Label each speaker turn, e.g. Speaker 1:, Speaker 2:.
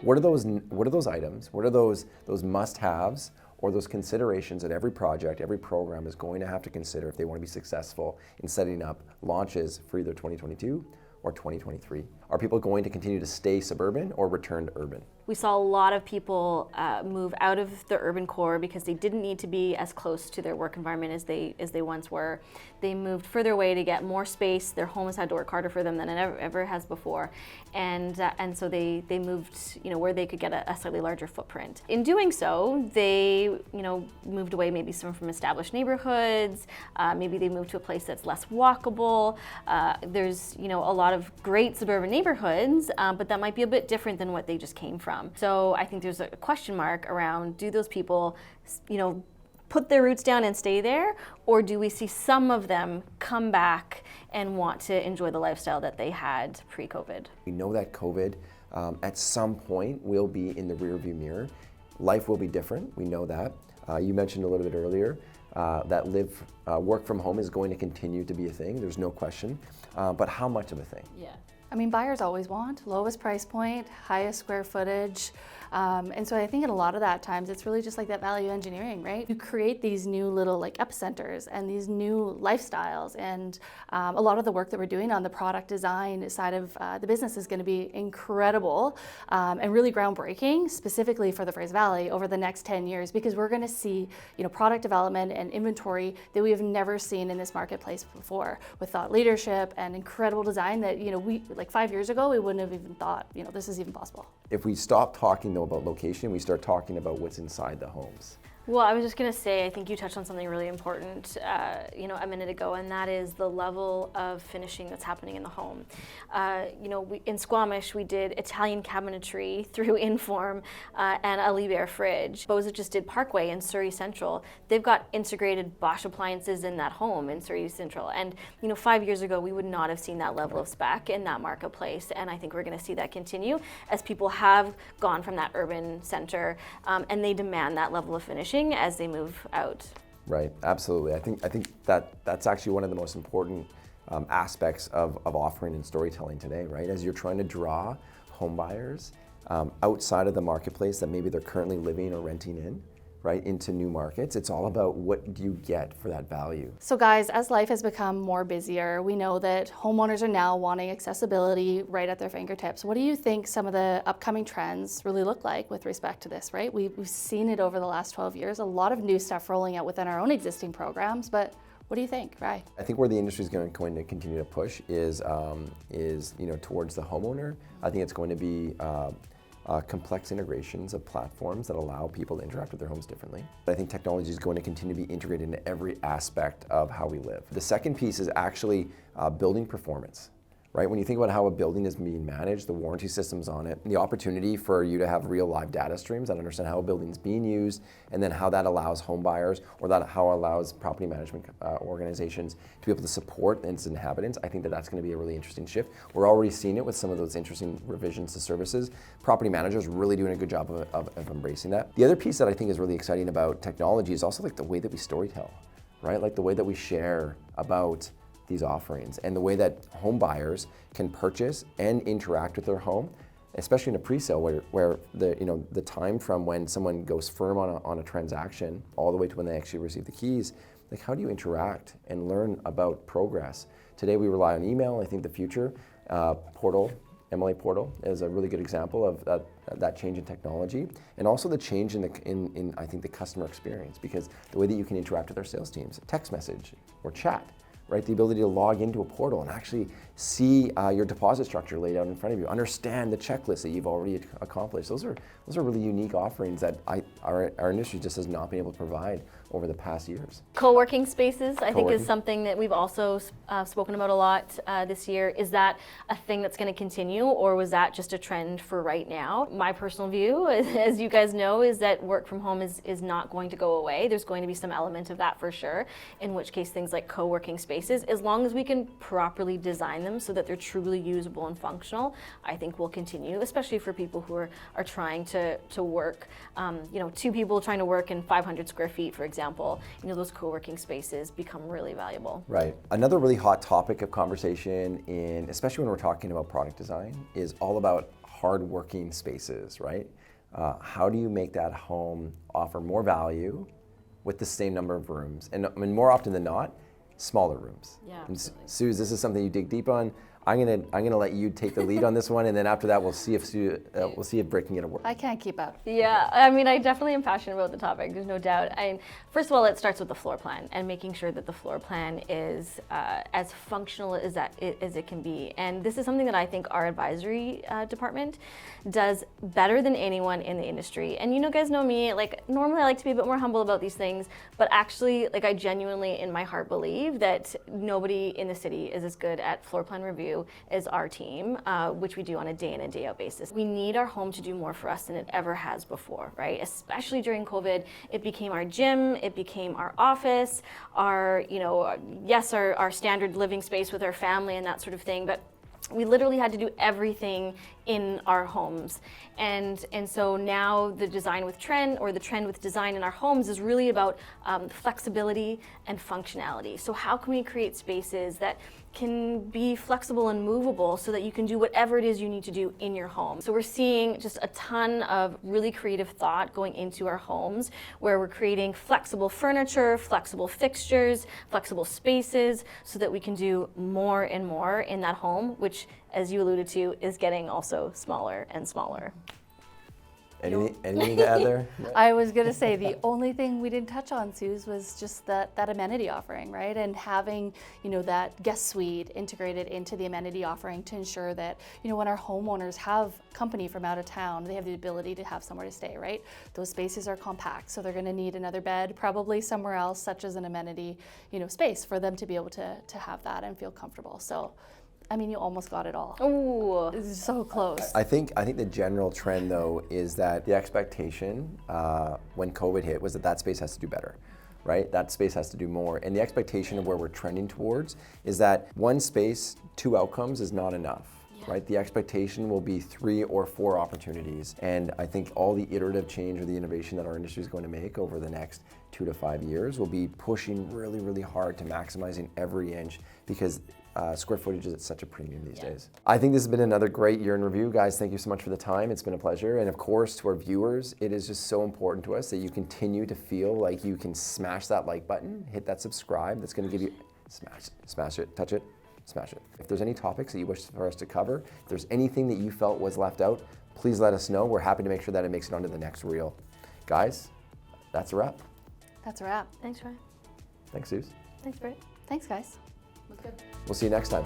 Speaker 1: What are those items? What are those must-haves or those considerations that every project, every program is going to have to consider if they want to be successful in setting up launches for either 2022 or 2023? Are people going to continue to stay suburban or return to urban?
Speaker 2: We saw a lot of people move out of the urban core because they didn't need to be as close to their work environment as they once were. They moved further away to get more space. Their homes had to work harder for them than it ever has before, and so they moved, where they could get a slightly larger footprint. In doing so, they moved away maybe from established neighborhoods. Maybe they moved to a place that's less walkable. There's a lot of great suburban neighborhoods, but that might be a bit different than what they just came from. So I think there's a question mark around, do those people, put their roots down and stay there, or do we see some of them come back and want to enjoy the lifestyle that they had pre-COVID?
Speaker 1: We know that COVID at some point will be in the rearview mirror. Life will be different, we know that. You mentioned a little bit earlier that work from home is going to continue to be a thing, there's no question, but how much of a thing?
Speaker 3: Yeah. I mean, buyers always want lowest price point, highest square footage. And so I think in a lot of that times, it's really just like that value engineering, right? You create these new little epicenters and these new lifestyles. And a lot of the work that we're doing on the product design side of the business is going to be incredible and really groundbreaking, specifically for the Fraser Valley over the next 10 years, because we're going to see, product development and inventory that we have never seen in this marketplace before, with thought leadership and incredible design that, we, 5 years ago, we wouldn't have even thought, this is even possible.
Speaker 1: If we stop talking though about location, we start talking about what's inside the homes.
Speaker 2: Well, I was just going to say, I think you touched on something really important, a minute ago, and that is the level of finishing that's happening in the home. In Squamish, we did Italian cabinetry through Inform and a Liebherr fridge. Boza just did Parkway in Surrey Central. They've got integrated Bosch appliances in that home in Surrey Central. And, 5 years ago, we would not have seen that level of spec in that marketplace. And I think we're going to see that continue as people have gone from that urban center and they demand that level of finishing as they move out.
Speaker 1: Right, absolutely. I think that's actually one of the most important aspects of offering and storytelling today, right? As you're trying to draw home buyers outside of the marketplace that maybe they're currently living or renting in, right, into new markets. It's all about what do you get for that value.
Speaker 3: So guys, as life has become more busier, we know that homeowners are now wanting accessibility right at their fingertips. What do you think some of the upcoming trends really look like with respect to this, right? We've seen it over the last 12 years, a lot of new stuff rolling out within our own existing programs, but what do you think, Rai?
Speaker 1: I think where the industry is going to continue to push is towards the homeowner. I think it's going to be complex integrations of platforms that allow people to interact with their homes differently. I think technology is going to continue to be integrated into every aspect of how we live. The second piece is actually building performance. Right? When you think about how a building is being managed, the warranty systems on it, the opportunity for you to have real live data streams that understand how a building is being used, and then how that allows home buyers or how it allows property management organizations to be able to support its inhabitants, I think that's going to be a really interesting shift. We're already seeing it with some of those interesting revisions to services. Property managers really doing a good job of embracing that. The other piece that I think is really exciting about technology is also the way that we storytell, right? The way that we share about these offerings and the way that home buyers can purchase and interact with their home, especially in a pre-sale where the time from when someone goes firm on a transaction all the way to when they actually receive the keys, how do you interact and learn about progress? Today we rely on email. I think the future portal, MLA portal, is a really good example of that change in technology, and also the change in I think the customer experience, because the way that you can interact with our sales teams, text message or chat, right? The ability to log into a portal and actually see your deposit structure laid out in front of you, understand the checklist that you've already accomplished. Those are really unique offerings that our industry just has not been able to provide over the past years.
Speaker 2: Co-working spaces, I think, is something that we've also spoken about a lot this year. Is that a thing that's going to continue, or was that just a trend for right now? My personal view, as you guys know, is that work from home is not going to go away. There's going to be some element of that for sure, in which case things like co-working spaces, as long as we can properly design them so that they're truly usable and functional, I think will continue, especially for people who are trying to work, two people trying to work in 500 square feet, for example, those co-working spaces become really valuable.
Speaker 1: Right. Another really hot topic of conversation, especially when we're talking about product design, is all about hardworking spaces, right? How do you make that home offer more value with the same number of rooms? And I mean, more often than not, smaller rooms.
Speaker 2: Yeah,
Speaker 1: And
Speaker 2: absolutely.
Speaker 1: Suze, this is something you dig deep on. I'm gonna let you take the lead on this one, and then after that, we'll see if Britt can get a word.
Speaker 3: I can't keep up.
Speaker 2: Yeah, I mean, I definitely am passionate about the topic. There's no doubt. First of all, it starts with the floor plan and making sure that the floor plan is as functional as it can be. And this is something that I think our advisory department does better than anyone in the industry. And you know, guys know me. Like normally, I like to be a bit more humble about these things, but actually, like I genuinely, in my heart, believe that nobody in the city is as good at floor plan review as our team, which we do on a day in and day out basis. We need our home to do more for us than it ever has before, right? Especially during COVID, it became our gym, it became our office, our standard living space with our family and that sort of thing, but we literally had to do everything in our homes. And so now the design with trend, or the trend with design in our homes, is really about flexibility and functionality. So how can we create spaces that can be flexible and movable so that you can do whatever it is you need to do in your home? So we're seeing just a ton of really creative thought going into our homes, where we're creating flexible furniture, flexible fixtures, flexible spaces, so that we can do more and more in that home, which, as you alluded to, is getting also smaller and smaller.
Speaker 1: Anything to add there?
Speaker 3: I was gonna say the only thing we didn't touch on, Suze, was just that amenity offering, right? And having, that guest suite integrated into the amenity offering to ensure that, when our homeowners have company from out of town, they have the ability to have somewhere to stay, right? Those spaces are compact, so they're gonna need another bed, probably somewhere else, such as an amenity, space for them to be able to have that and feel comfortable. So, I mean, you almost got it all.
Speaker 2: Ooh.
Speaker 3: It's so close.
Speaker 1: I think the general trend, though, is that the expectation when COVID hit was that space has to do better, right? That space has to do more. And the expectation of where we're trending towards is that one space, two outcomes is not enough. Right? The expectation will be 3 or 4 opportunities. And I think all the iterative change or the innovation that our industry is going to make over the next 2 to 5 years will be pushing really, really hard to maximizing every inch, because square footage is at such a premium these days. I think this has been another great year in review. Guys, thank you so much for the time. It's been a pleasure. And of course, to our viewers, it is just so important to us that you continue to feel like you can smash that like button, hit that subscribe. That's going to give you, smash it, touch it, smash it. If there's any topics that you wish for us to cover, if there's anything that you felt was left out, please let us know. We're happy to make sure that it makes it onto the next reel. Guys, that's a wrap.
Speaker 3: That's a wrap.
Speaker 2: Thanks, Ryan.
Speaker 1: Thanks, Suze.
Speaker 2: Thanks, Britt.
Speaker 3: Thanks, guys. Look good.
Speaker 1: We'll see you next time.